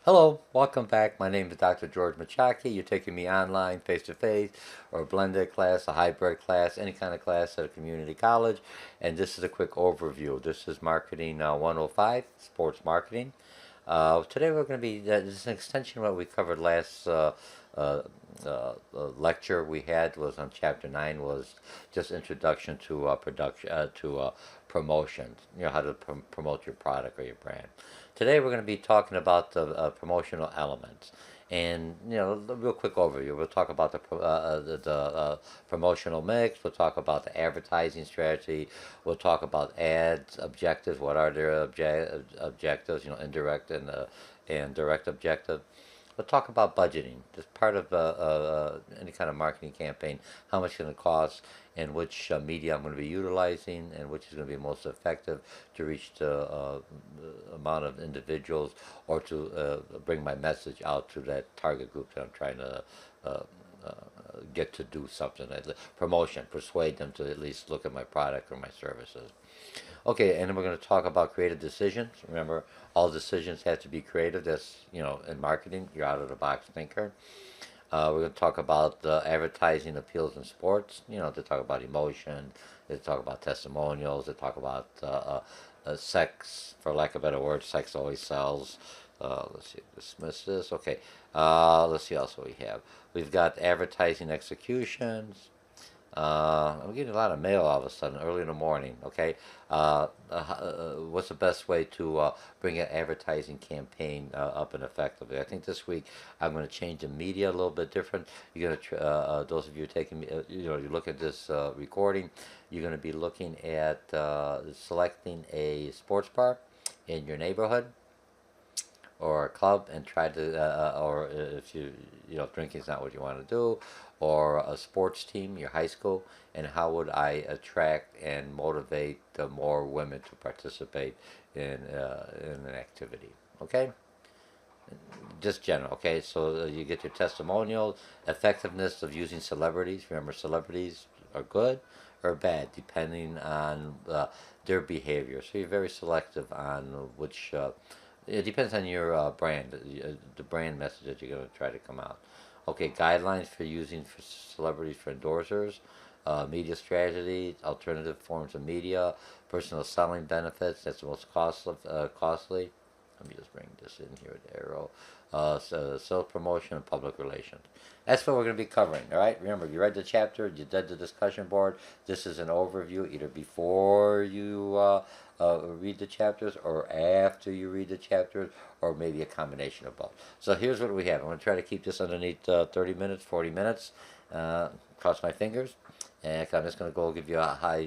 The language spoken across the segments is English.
Hello, welcome back. My name is Dr. George Mochocki. You're taking me online, face-to-face, or a blended class, a hybrid class, any kind of class at a community college. And this is a quick overview. This is Marketing 105, Sports Marketing. Today we're going to be, this is an extension of what we covered last uh, lecture we had was on Chapter 9 was just introduction to production, to promotion, how to promote your product or your brand. Today we're going to be talking about the promotional elements. And a real quick overview. We'll talk about the promotional mix. We'll talk about the advertising strategy. We'll talk about ads objectives. What are their objectives? Indirect and direct objective. We'll talk about budgeting. Just part of any kind of marketing campaign. How much it's going to cost, and which media I'm going to be utilizing, and which is going to be most effective to reach the amount of individuals or to bring my message out to that target group that I'm trying to uh, uh, get to do something. Promotion, persuade them to at least look at my product or my services. Okay, and then we're going to talk about creative decisions. Remember, all decisions have to be creative. That's, in marketing, you're out of the box thinker. We're going to talk about advertising appeals in sports. They talk about emotion. They talk about testimonials. They talk about sex, for lack of a better word. Sex always sells. Let's see, dismiss this. Okay. Let's see what else we have. We've got advertising executions. I'm getting a lot of mail all of a sudden early in the morning. Okay, what's the best way to bring an advertising campaign up and effectively? I think this week I'm going to change the media a little bit different. You're going to those of you taking me, you look at this recording. You're going to be looking at selecting a sports bar in your neighborhood or a club and try to, or if drinking is not what you want to do, or a sports team, your high school, and how would I attract and motivate more women to participate in an activity? Okay, just general. Okay, so you get your testimonials, effectiveness of using celebrities. Remember, celebrities are good or bad depending on their behavior. So you're very selective on which. It depends on your brand, the brand message that you're going to try to come out. Okay, guidelines for using for celebrities for endorsers, media strategy, alternative forms of media, personal selling benefits. That's the most costly. Let me just bring this in here, the arrow. Sales promotion and public relations. That's what we're going to be covering, all right? Remember, you read the chapter, you did the discussion board. This is an overview, either before you read the chapters or after you read the chapters, or maybe a combination of both. So here's what we have. I'm going to try to keep this underneath 30 minutes, 40 minutes. Cross my fingers. And I'm just going to go give you a high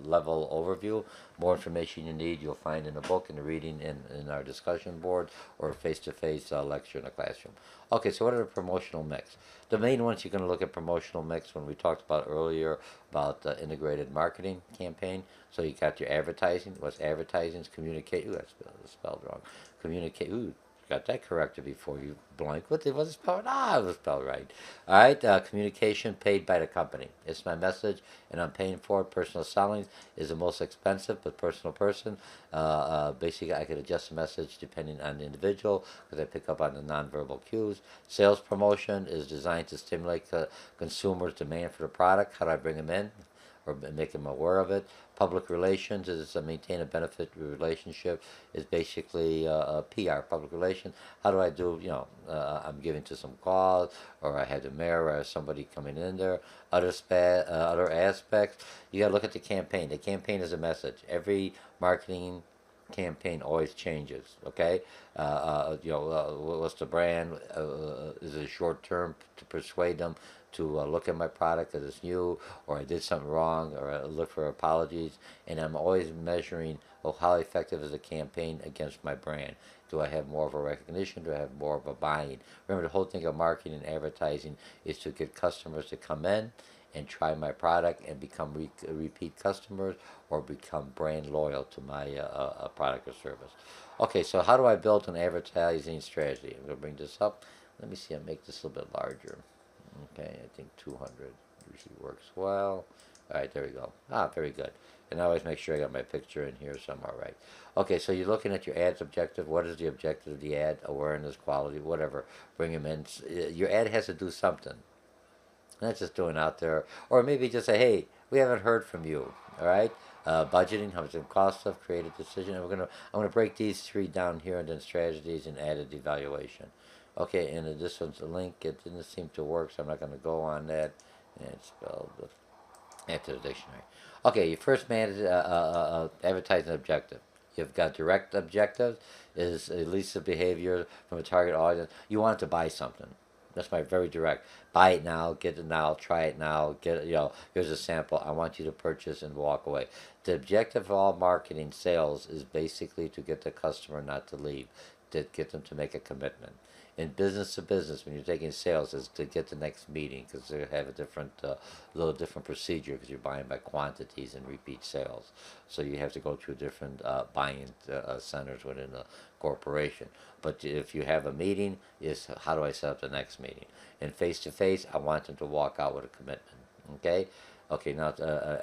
level overview. More information you need, you'll find in the book, in the reading, in our discussion board, or face to face lecture in the classroom. Okay, so what are the promotional mix? The main ones you're going to look at promotional mix when we talked about earlier about the integrated marketing campaign. So you got your advertising. What's advertising? Is communicate. Ooh, that's spelled wrong. Communicate. Ooh, got that corrected before you blank. What was it spelled? It was spelled right. All right, communication paid by the company. It's my message, and I'm paying for it. Personal selling is the most expensive, but personal person. Basically, I could adjust the message depending on the individual because I pick up on the nonverbal cues. Sales promotion is designed to stimulate consumers' demand for the product. How do I bring them in? Or make them aware of it. Public relations is maintain a benefit relationship. Is basically PR, public relations. How do I do? I'm giving to some cause, or I had the mayor or somebody coming in there. Other aspects. You got to look at the campaign. The campaign is a message. Every marketing campaign always changes. Okay, what's the brand? Is it short term to persuade them to look at my product because it's new, or I did something wrong, or I look for apologies, and I'm always measuring, how effective is the campaign against my brand? Do I have more of a recognition? Do I have more of a buying? Remember, the whole thing of marketing and advertising is to get customers to come in and try my product and become repeat customers or become brand loyal to my product or service. Okay, so how do I build an advertising strategy? I'm going to bring this up. Let me see, I'll make this a little bit larger. Okay, I think 200 usually works well. All right, there we go. Very good. And I always make sure I got my picture in here somewhere, right? Okay, so you're looking at your ad's objective. What is the objective of the ad? Awareness, quality, whatever. Bring them in. Your ad has to do something. Not just doing out there, or maybe just say, hey, we haven't heard from you. All right, budgeting, how much it costs us, create a decision. And I'm gonna break these three down here, and then strategies and added evaluation. Okay, and this one's a link. It didn't seem to work, so I'm not gonna go on that. And it's spelled after the dictionary. Okay, your first manage advertising objective. You've got direct objectives, is elicit behavior from a target audience. You want to buy something. That's my very direct. Buy it now, get it now, try it now, get it, here's a sample. I want you to purchase and walk away. The objective of all marketing sales is basically to get the customer not to leave, to get them to make a commitment. In business to business, when you're taking sales, is to get the next meeting because they have a little different procedure because you're buying by quantities and repeat sales. So you have to go through different buying centers within the corporation. But if you have a meeting, is how do I set up the next meeting? And face to face, I want them to walk out with a commitment. Okay. Okay, now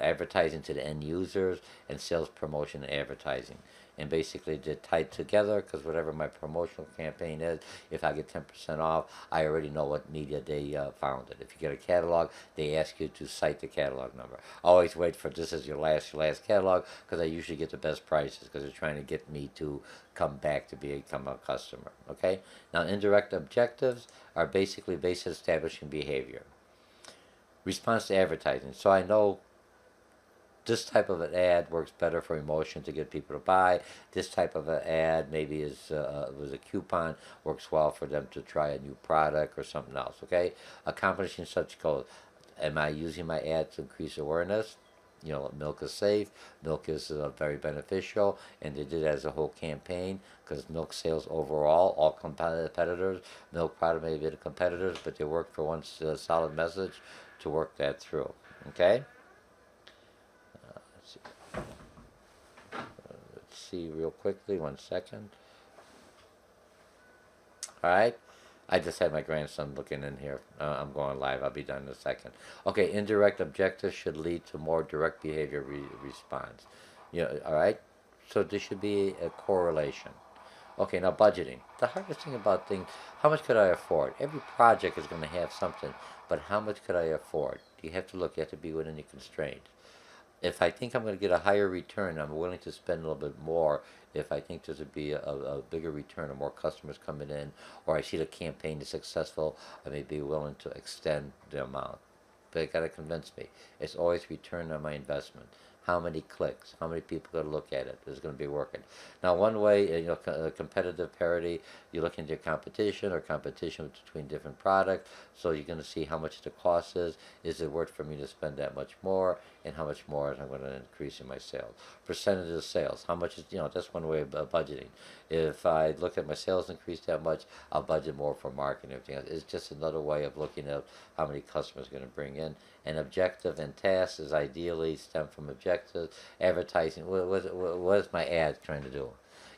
advertising to the end users and sales promotion and advertising. And basically they're tied together because whatever my promotional campaign is, if I get 10% off, I already know what media they found it. If you get a catalog, they ask you to cite the catalog number. Always wait for this as your last catalog because I usually get the best prices because they're trying to get me to come back to become a customer. Okay? Now indirect objectives are basically based on establishing behavior. Response to advertising. So I know this type of an ad works better for emotion to get people to buy. This type of an ad maybe was a coupon, works well for them to try a new product or something else. Okay, accomplishing such goals. Am I using my ad to increase awareness? Milk is safe. Milk is very beneficial, and they did it as a whole campaign because milk sales overall, all competitors, milk product may be the competitors, but they work for one solid message to work that through. Okay. Let's see. Let's see real quickly. 1 second. All right. I just had my grandson looking in here. I'm going live. I'll be done in a second. Okay, indirect objectives should lead to more direct behavior response. All right? So there should be a correlation. Okay, now budgeting. The hardest thing about things, how much could I afford? Every project is going to have something, but how much could I afford? You have to look, you have to be within your constraints. If I think I'm going to get a higher return, I'm willing to spend a little bit more. If I think there's to be a bigger return or more customers coming in, or I see the campaign is successful, I may be willing to extend the amount. But it got to convince me. It's always return on my investment. How many clicks? How many people are going to look at it? Is going to be working. Now, one way, competitive parity, you look into your competition or competition between different products. So you're going to see how much the cost is. Is it worth for me to spend that much more? And how much more is I'm going to increase in my sales? Percentage of sales. How much is, that's one way of budgeting. If I look at my sales increase that much, I'll budget more for marketing and everything else. It's just another way of looking at how many customers are going to bring in. And objective and tasks is ideally stem from objectives. Advertising, what is my ad trying to do?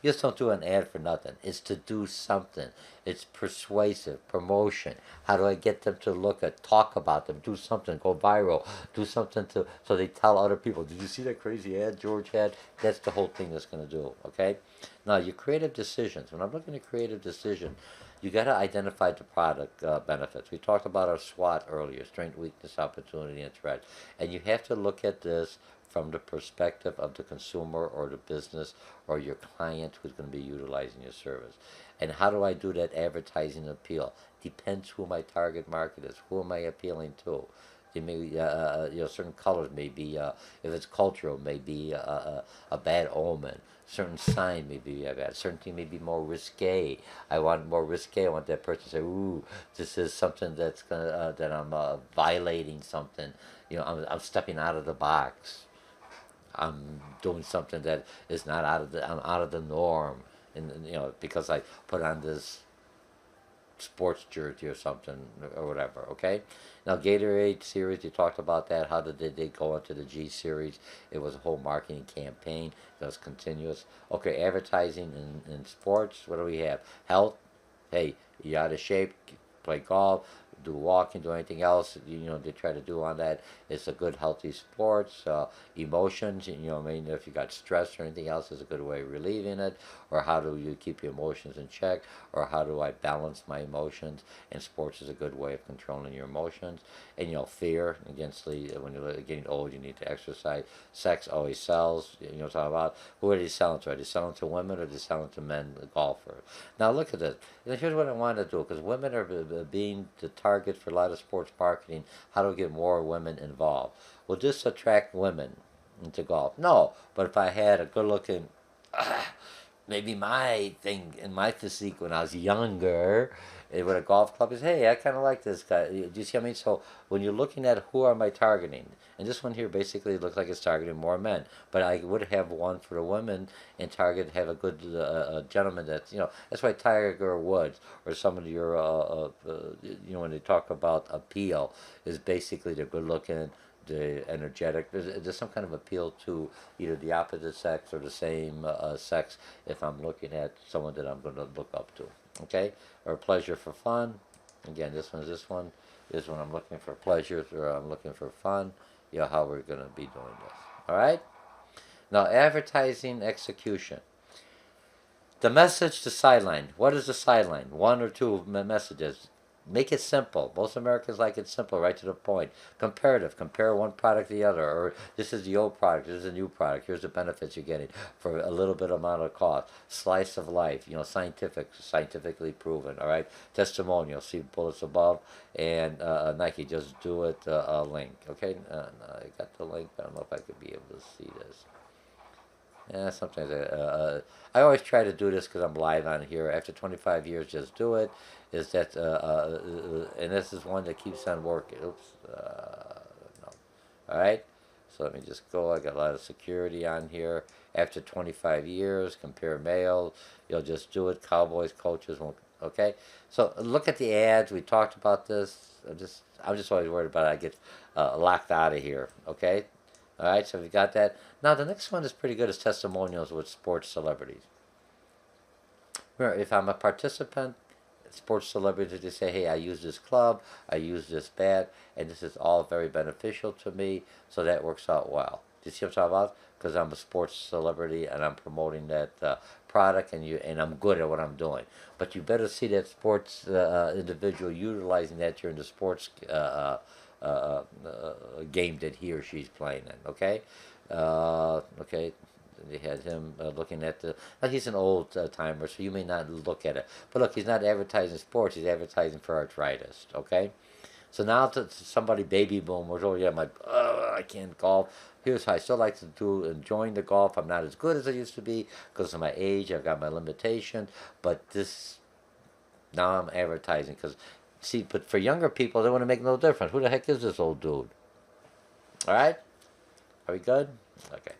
You just don't do an ad for nothing. It's to do something. It's persuasive, promotion. How do I get them to look at, talk about them, do something, go viral, do something so they tell other people, did you see that crazy ad George had? That's the whole thing that's going to do, okay? Now, your creative decisions. When I'm looking at creative decision, you got to identify the product benefits. We talked about our SWOT earlier, strength, weakness, opportunity, and threat. And you have to look at this from the perspective of the consumer or the business or your client who's going to be utilizing your service. And how do I do that advertising appeal? Depends who my target market is. Who am I appealing to? They may, certain colors may be, if it's cultural, may be a bad omen. Certain sign may be bad. Certain thing may be more risque. I want more risque. I want that person to say, "Ooh, this is something that's gonna that I'm violating something. I'm stepping out of the box. I'm doing something that is not I'm out of the norm." And because I put on this sports jersey or something or whatever. Okay, now Gatorade series, you talked about that. How did they go into the G series? It was a whole marketing campaign that was continuous. Okay, advertising in sports. What do we have? Health. Hey, you out of shape? Play golf. do walking, do anything else, they try to do on that. It's a good, healthy sports. Emotions, I mean, if you got stress or anything else, is a good way of relieving it. Or how do you keep your emotions in check? Or how do I balance my emotions? And sports is a good way of controlling your emotions. And, fear, against when you're getting old, you need to exercise. Sex always sells. Talking about who are they selling to? Are they selling to women or are they selling to men, golfers? Now, look at this. Here's what I want to do, because women are being the target for a lot of sports marketing. How do we get more women involved? Will this attract women into golf? No, but if I had a good-looking, maybe my thing in my physique when I was younger, with a golf club is, hey, I kind of like this guy. Do you see what I mean? So when you're looking at who am I targeting, and this one here basically looks like it's targeting more men, but I would have one for the women and have a good gentleman that's, that's why Tiger Woods or some of your, when they talk about appeal, is basically they're good looking, the energetic. There's some kind of appeal to either the opposite sex or the same sex if I'm looking at someone that I'm going to look up to. Okay? Or pleasure for fun. Again, this one. This one I'm looking for pleasure or I'm looking for fun. How we're going to be doing this. All right? Now, advertising execution. The message to Sideline. What is the Sideline? One or two messages. Make it simple. Most Americans like it simple, right to the point. Comparative. Compare one product to the other. Or this is the old product. This is the new product. Here's the benefits you're getting for a little bit amount of cost. Slice of life. Scientifically proven. All right. Testimonials. See bullets above. And Nike. Just do it. Link. Okay. I got the link. I don't know if I could be able to see this. Yeah, sometimes I always try to do this because I'm live on here. After 25 years, just do it. Is that and this is one that keeps on working. Oops, no. All right. So let me just go. I got a lot of security on here. After 25 years, compare male. You'll just do it. Cowboys, coaches won't. Okay. So look at the ads. We talked about this. I'm just always worried about I get locked out of here. Okay. All right, so we got that. Now, the next one is pretty good. Is testimonials with sports celebrities. Remember, if I'm a participant, sports celebrities, they say, hey, I use this club, I use this bat, and this is all very beneficial to me, so that works out well. Do you see what I'm talking about? Because I'm a sports celebrity and I'm promoting that product, and I'm good at what I'm doing. But you better see that sports individual utilizing that during the sports game that he or she's playing in. Okay, okay. They had him looking at the. Now he's an old timer, so you may not look at it. But look, he's not advertising sports; he's advertising for arthritis. Okay, so now to somebody baby boomers, oh yeah, I can't golf. Here's how I still like to do enjoying the golf. I'm not as good as I used to be because of my age. I've got my limitations, but this now I'm advertising because. See, but for younger people, they want to make no difference. Who the heck is this old dude? All right? Are we good? Okay.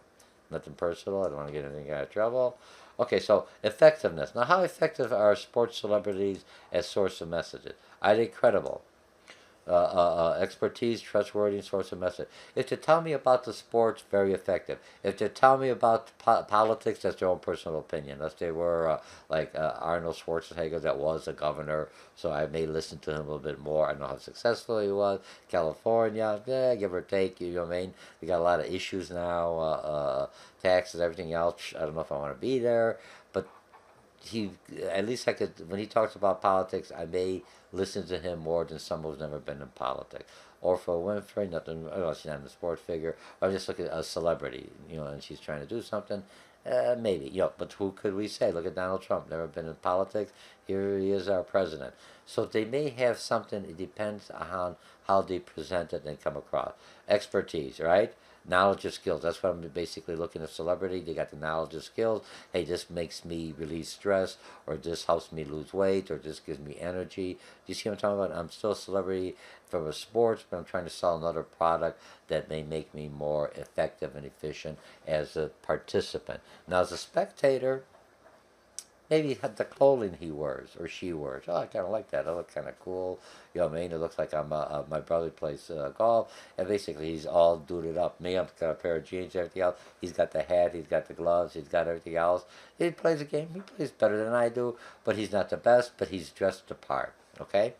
Nothing personal. I don't want to get anything out of trouble. Okay, so effectiveness. Now, how effective are sports celebrities as source of messages? Are they credible? Expertise, trustworthy source of message. If they tell me about the sports, very effective. If they tell me about politics, that's their own personal opinion. Unless they were like Arnold Schwarzenegger, that was a governor, so I may listen to him a little bit more. I know how successful he was. California, yeah, give or take. You know what I mean? We got a lot of issues now, taxes, everything else. I don't know if I want to be there, but he at least I could. When he talks about politics, I may listen to him more than someone who's never been in politics. Or for Winfrey, nothing. Oh, she's not a sports figure. I'm just looking at a celebrity, and she's trying to do something. Maybe, but who could we say? Look at Donald Trump, never been in politics. Here he is, our president. So they may have something. It depends on how they present it and come across. Expertise, right? Knowledge or skills. That's what I'm basically looking at celebrity. They got the knowledge or skills. Hey, this makes me release stress, or this helps me lose weight, or this gives me energy. Do you see what I'm talking about? I'm still a celebrity from a sports, but I'm trying to sell another product that may make me more effective and efficient as a participant. Now, as a spectator, maybe the clothing he wears or she wears. Oh, I kind of like that. I look kind of cool. You know what I mean? It looks like my brother plays golf, and basically he's all duded up. Me, I've got a pair of jeans, everything else. He's got the hat, he's got the gloves, he's got everything else. He plays a game. He plays better than I do, but he's not the best, but he's dressed the part. Okay?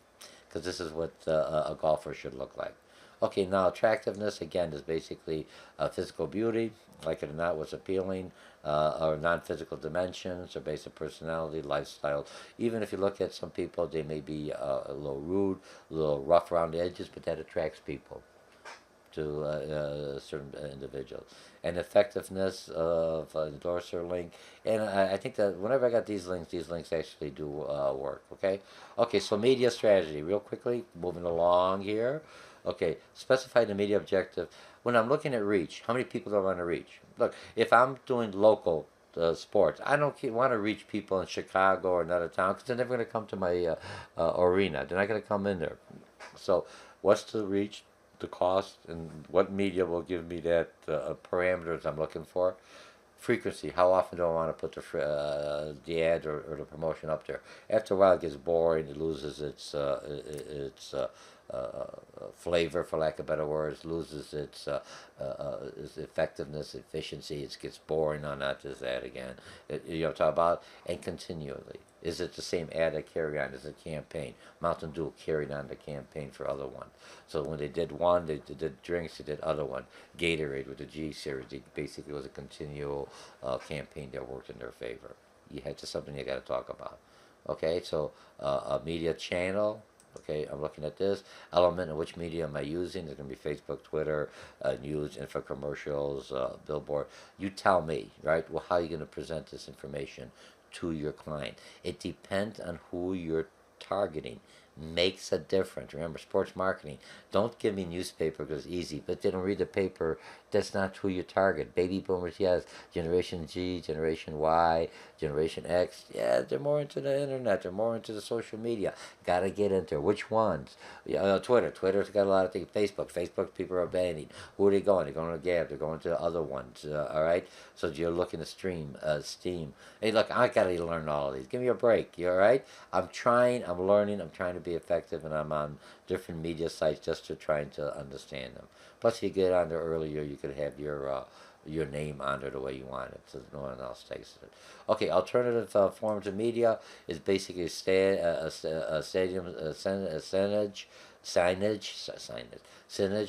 because this is what a golfer should look like. Okay, now attractiveness again is basically physical beauty, like it or not, what's appealing, or non-physical dimensions, or basic personality, lifestyle. Even if you look at some people, they may be a little rude, a little rough around the edges, but that attracts people to certain individuals. And effectiveness of endorser link. And I think that whenever I got these links actually do work. Okay. Okay. So media strategy, real quickly, moving along here. Okay. Specify the media objective. When I'm looking at reach, how many people do I want to reach? Look, if I'm doing local sports, I don't want to reach people in Chicago or another town because they're never going to come to my arena. They're not going to come in there. So, what's the reach, the cost, and what media will give me that parameters I'm looking for? Frequency. How often do I want to put the ad or the promotion up there? After a while, it gets boring. It loses its flavor, for lack of better words, loses its effectiveness, efficiency. It gets boring. No, not this ad again. You know what I'm talking about? And continually. Is it the same ad I carry on as a campaign? Mountain Dew carried on the campaign for other ones. So when they did one, they did drinks, they did other one. Gatorade with the G series, it basically was a continual campaign that worked in their favor. You had just something you got to talk about. Okay, so a media channel. Okay, I'm looking at this element. And which media am I using? There's going to be Facebook, Twitter, news, infomercials, billboard. You tell me, right? Well, how are you going to present this information to your client? It depends on who you're targeting. Makes a difference. Remember, sports marketing. Don't give me newspaper because it's easy, but they don't read the paper. That's not who you target. Baby boomers, yes. Generation G, Generation Y, Generation X, yeah, they're more into the internet. They're more into the social media. Got to get into which ones. Twitter. Twitter's got a lot of things. Facebook, people are abandoning. Who are they going? They're going to Gab. They're going to the other ones. All right. So you're looking to Steam. Hey, look, I got to learn all of these. Give me a break. You all right? I'm trying. I'm learning. I'm trying to be effective, and I'm on different media sites just to trying to understand them. Plus, if you get on there earlier, you could have your name on there the way you want it, so no one else takes it. Okay, alternative forms of media is basically a stadium signage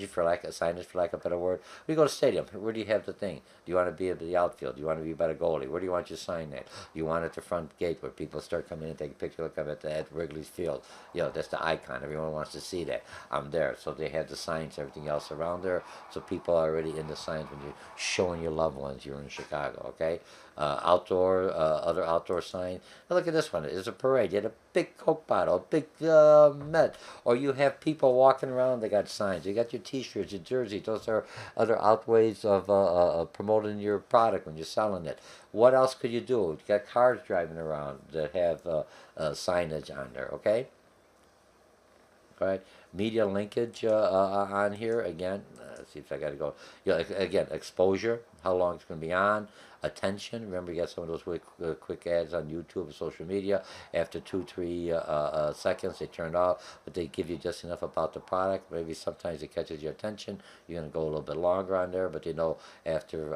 for lack of a better word. We go to stadium. Where do you have the thing? Do you want to be at the outfield? Do you want to be by the goalie? Where do you want your sign at? You want it at the front gate where people start coming in and take a picture, look up at Wrigley's Field. You know, that's the icon. Everyone wants to see that. I'm there. So they have the signs, everything else around there. So people are already in the signs when you're showing your loved ones you're in Chicago, okay? Other outdoor signs. Now look at this one. It's a parade. You had a big Coke bottle, a big Met, or you have people walking around. They got signs. You got your T-shirts, your jerseys. Those are other outways of promoting your product when you're selling it. What else could you do? You got cars driving around that have signage on there. Okay. All right. Media linkage on here again. Let's see if I got to go. Yeah, again, exposure. How long it's going to be on. Attention. Remember, you got some of those quick ads on YouTube and social media. After 2-3 seconds, they turn off, but they give you just enough about the product. Maybe sometimes it catches your attention. You're going to go a little bit longer on there, but they know after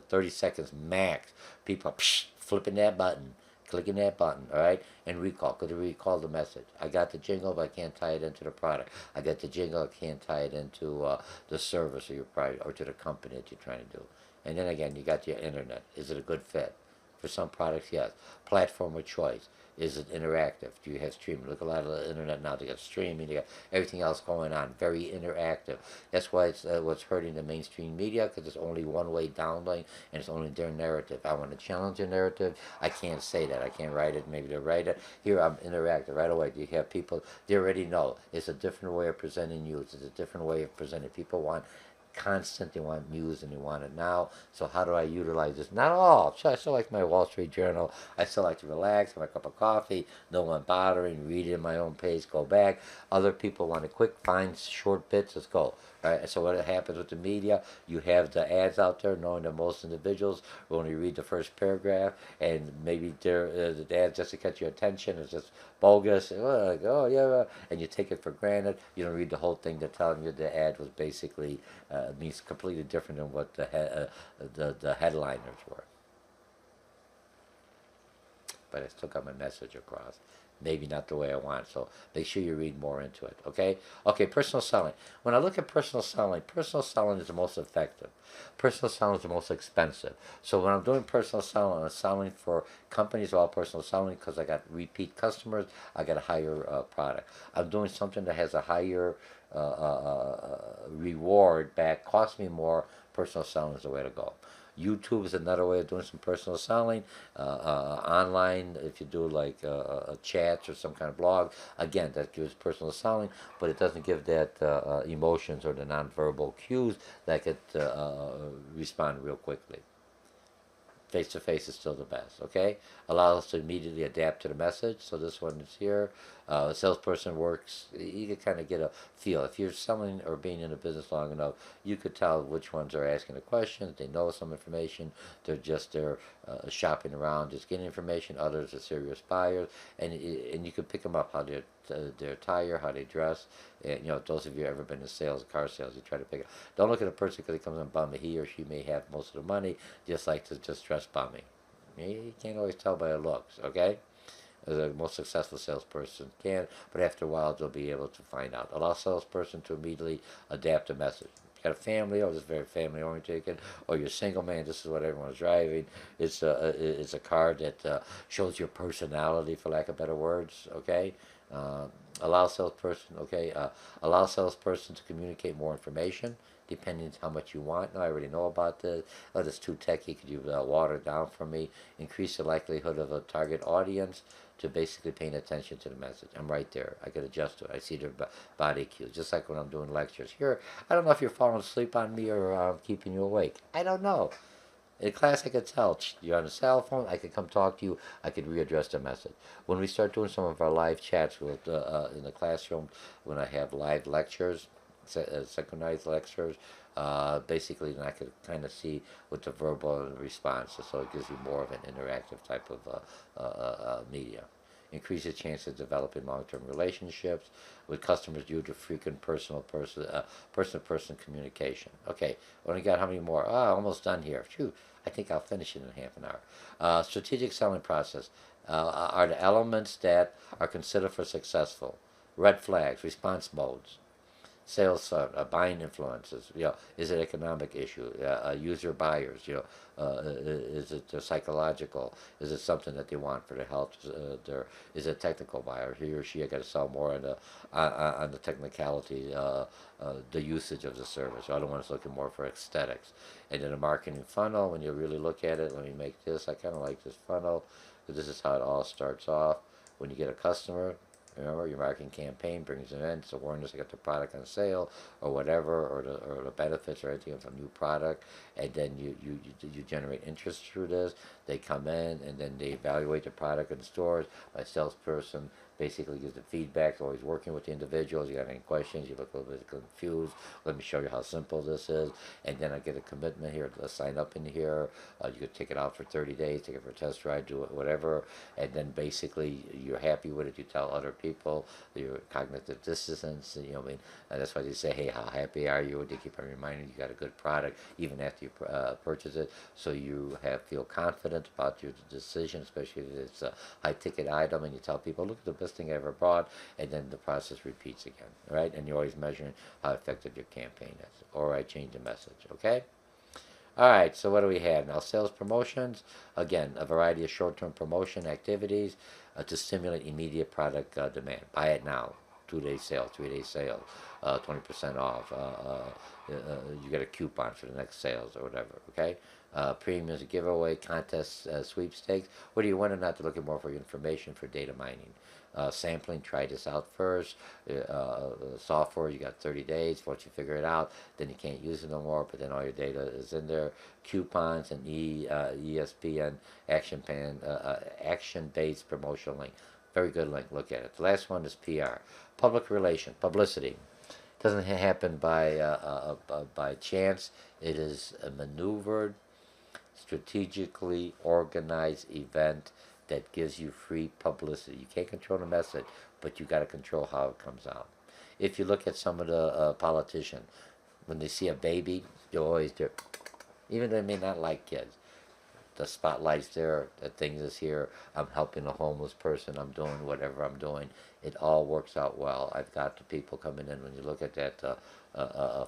30 seconds max, people are flipping that button, clicking that button, all right, and recall. Could they recall the message? I got the jingle, but I can't tie it into the product. I got the jingle, I can't tie it into the service or your product or to the company that you're trying to do. And then again, you got your internet. Is it a good fit? For some products, yes. Platform of choice. Is it interactive? Do you have streaming? Look, a lot of the internet now, they got streaming, they got everything else going on. Very interactive. That's why it's what's hurting the mainstream media, because it's only one-way downloading, and it's only their narrative. I want to challenge your narrative. I can't say that. I can't write it. Maybe they write it. Here, I'm interactive right away. You have people, they already know. It's a different way of presenting news. It's a different way of presenting. People want constant, they want news and they want it now. So how do I utilize this? Not all. So I still like my Wall Street Journal. I still like to relax, have a cup of coffee, no one bothering, read it at my own pace, go back. Other people want a quick, find short bits, let's go. Right? So what happens with the media, you have the ads out there knowing that most individuals will only read the first paragraph, and maybe the ads just to catch your attention is just bogus. Oh yeah, and you take it for granted. You don't read the whole thing. They're telling you the ad was basically means completely different than what the headliners were. but I still got my message across. Maybe not the way I want, so make sure you read more into it, okay? Okay, personal selling. When I look at personal selling is the most effective. Personal selling is the most expensive. So when I'm doing personal selling, I'm selling for companies, all personal selling, because I got repeat customers, I got a higher product. I'm doing something that has a higher reward back, cost me more. Personal selling is the way to go. YouTube is another way of doing some personal selling. Online, if you do like chats or some kind of blog, again, that gives personal selling, but it doesn't give that emotions or the nonverbal cues that could respond real quickly. Face to face is still the best, okay? Allow us to immediately adapt to the message. So this one is here. A salesperson works, you can kind of get a feel. If you're selling or being in a business long enough, you could tell which ones are asking the questions. They know some information. They're just there shopping around, just getting information. Others are serious buyers. And you can pick them up, how their attire, how they dress. And, you know, those of you who have ever been in sales, car sales, you try to pick it. Don't look at a person because he comes in bummy. He or she may have most of the money, just like to just dress bummy. You can't always tell by their looks, okay? The most successful salesperson can, but after a while they'll be able to find out. Allow salesperson to immediately adapt a message. You got a family, or it's very family oriented, or you're single man, this is what everyone's driving. It's a car that shows your personality, for lack of better words, okay? Allow salesperson, okay? Allow salesperson to communicate more information depending on how much you want. No, I already know about this. Oh, this is too techy. Could you water it down for me? Increase the likelihood of a target audience to basically paying attention to the message. I'm right there. I can adjust to it. I see their body cues, just like when I'm doing lectures. Here, I don't know if you're falling asleep on me or I'm keeping you awake. I don't know. In class, I could tell you're on a cell phone. I could come talk to you. I could readdress the message. When we start doing some of our live chats with in the classroom, when I have live lectures, synchronized lectures, basically, then I could kind of see with the verbal response. So it gives you more of an interactive type of media. Increases chance of developing long-term relationships with customers due to frequent person-to-person communication. Okay, only got how many more? Almost done here. Phew, I think I'll finish it in half an hour. Strategic selling process are the elements that are considered for successful. Red flags, response modes, sales buying influences. You know, is it economic issue? User buyers. You know, is it psychological? Is it something that they want for their health? Is it technical buyer? He or she, I got to sell more on the technicality, the usage of the service. The other one is looking more for aesthetics. And then a marketing funnel. When you really look at it, let me make this. I kind of like this funnel because this is how it all starts off. When you get a customer. Remember, your marketing campaign brings them in, it's awareness, I got the product on sale, or whatever, or the benefits or anything of a new product, and then you generate interest through this. They come in, and then they evaluate the product in the stores. My salesperson basically gives the feedback, always working with the individuals. You got any questions, you look a little bit confused, let me show you how simple this is, and then I get a commitment here, let's sign up in here. You could take it out for 30 days, take it for a test ride, do it, whatever, and then basically you're happy with it, you tell other people, your cognitive dissonance, you know what I mean, and that's why they say, hey, how happy are you? They keep on reminding you got a good product even after you purchase it, so you feel confident about your decision, especially if it's a high ticket item, and you tell people, look at the best thing I ever bought, and then the process repeats again, right? And you're always measuring how effective your campaign is. Or I change the message, okay? All right, so what do we have now? Sales promotions, again, a variety of short-term promotion activities to stimulate immediate product demand. Buy it now, 2-day sale, 3-day sale, 20% off. You get a coupon for the next sales or whatever, okay? Premiums, giveaway, contests, sweepstakes. What do you want or not to look at more for information for data mining? Sampling, try this out first. Software, you got 30 days. Once you figure it out, then you can't use it no more, but then all your data is in there. Coupons and ESPN action-based promotional link. Very good link. Look at it. The last one is PR, public relation, publicity. Doesn't happen by chance. It is a maneuvered, strategically organized event that gives you free publicity. You can't control the message, but you got to control how it comes out. If you look at some of the politicians, when they see a baby, they'll always do, even though they may not like kids, the spotlight's there, the things is here. I'm helping a homeless person. I'm doing whatever I'm doing. It all works out well. I've got the people coming in. When you look at that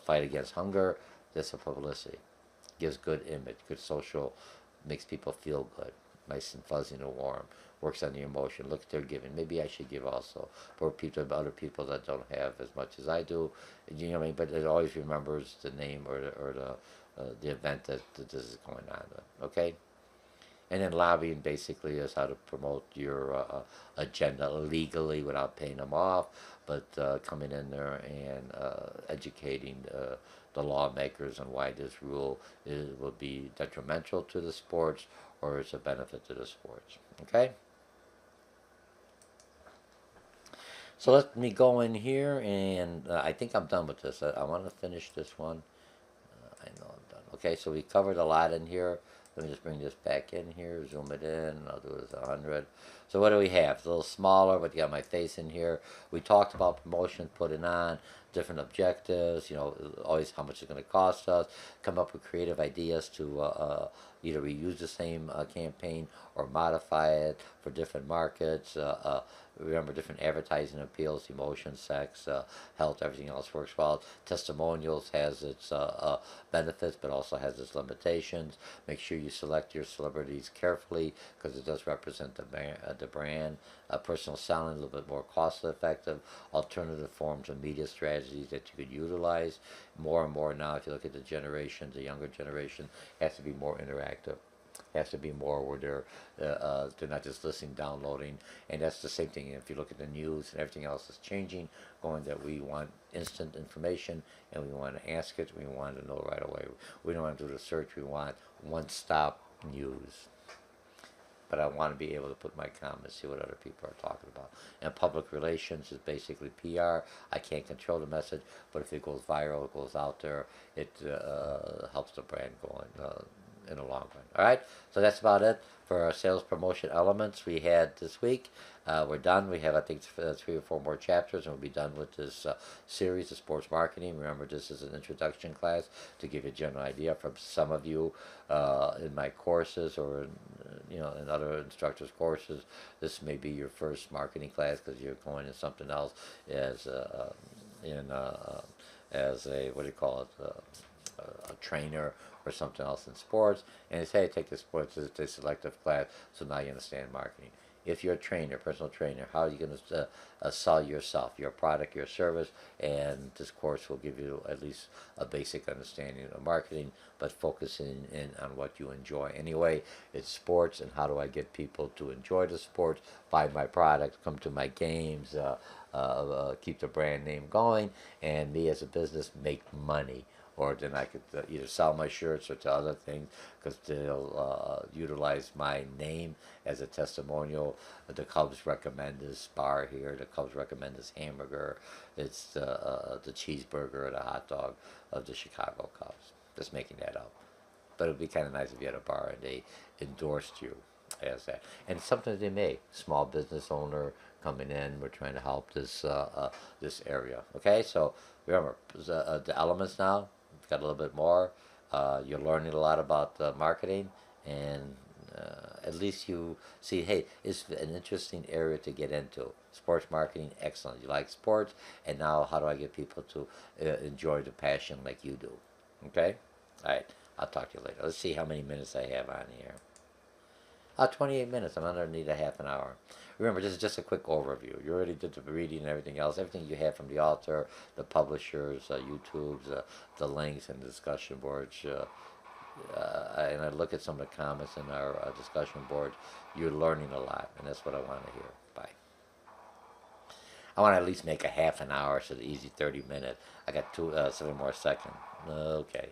fight against hunger, this is publicity. Gives good image, good social, makes people feel good, nice and fuzzy and warm. Works on the emotion. Look at their giving. Maybe I should give also for people, other people that don't have as much as I do. You know what I mean? But it always remembers the name or the event that this is going on with. Okay. And then lobbying basically is how to promote your agenda legally without paying them off, but coming in there and educating the lawmakers on why this rule will be detrimental to the sports or it's a benefit to the sports. Okay? So let me go in here, and I think I'm done with this. I want to finish this one. I know I'm done. Okay, so we covered a lot in here. Let me just bring this back in here, zoom it in. I'll do it as 100. So what do we have? It's a little smaller, but you got my face in here. We talked about promotion, putting on different objectives. You know, always how much it's going to cost us. Come up with creative ideas to either reuse the same campaign or modify it for different markets. Remember, different advertising appeals, emotion, sex, health, everything else works well. Testimonials has its benefits, but also has its limitations. Make sure you select your celebrities carefully because it does represent the brand. Personal selling, a little bit more cost effective. Alternative forms of media strategies that you could utilize. More and more now, if you look at the generation, the younger generation has to be more interactive. Has to be more where they're not just listening, downloading, and that's the same thing. If you look at the news and everything else is changing, going that we want instant information and we want to ask it, we want to know right away. We don't want to do the search. We want one-stop news. But I want to be able to put my comments, see what other people are talking about. And public relations is basically PR. I can't control the message, but if it goes viral, it goes out there, it helps the brand going in the long run. All right, so that's about it for our sales promotion elements we had this week. We're done. We have, I think, 3 or 4 more chapters, and we'll be done with this series of sports marketing. Remember, this is an introduction class to give you a general idea. From some of you in my courses or in other instructors' courses, this may be your first marketing class because you're going in something else as as a what do you call it? A trainer or something else in sports, and they say take the sports as a selective class, so now you understand marketing. If you're a trainer, personal trainer, how are you going to sell yourself, your product, your service? And this course will give you at least a basic understanding of marketing, but focusing in on what you enjoy. Anyway, it's sports, and how do I get people to enjoy the sports, buy my product, come to my games, keep the brand name going, and me as a business make money. Or then I could either sell my shirts or to other things because they'll utilize my name as a testimonial. The Cubs recommend this bar here. The Cubs recommend this hamburger. It's the cheeseburger or the hot dog of the Chicago Cubs. Just making that up. But it would be kind of nice if you had a bar and they endorsed you as that. And it's something that they may. Small business owner coming in. We're trying to help this area. Okay, so remember the elements now. Got a little bit more. You're learning a lot about marketing, and at least you see, hey, it's an interesting area to get into. Sports marketing, excellent. You like sports, and now how do I get people to enjoy the passion like you do? Okay? All right. I'll talk to you later. Let's see how many minutes I have on here. 28 minutes. I'm underneath a half an hour. Remember, this is just a quick overview. You already did the reading and everything else. Everything you have from the author, the publishers, YouTube's, the links and the discussion boards. And I look at some of the comments in our discussion boards. You're learning a lot, and that's what I want to hear. Bye. I want to at least make a half an hour, so the easy 30 minutes. I got 7 more seconds. Okay.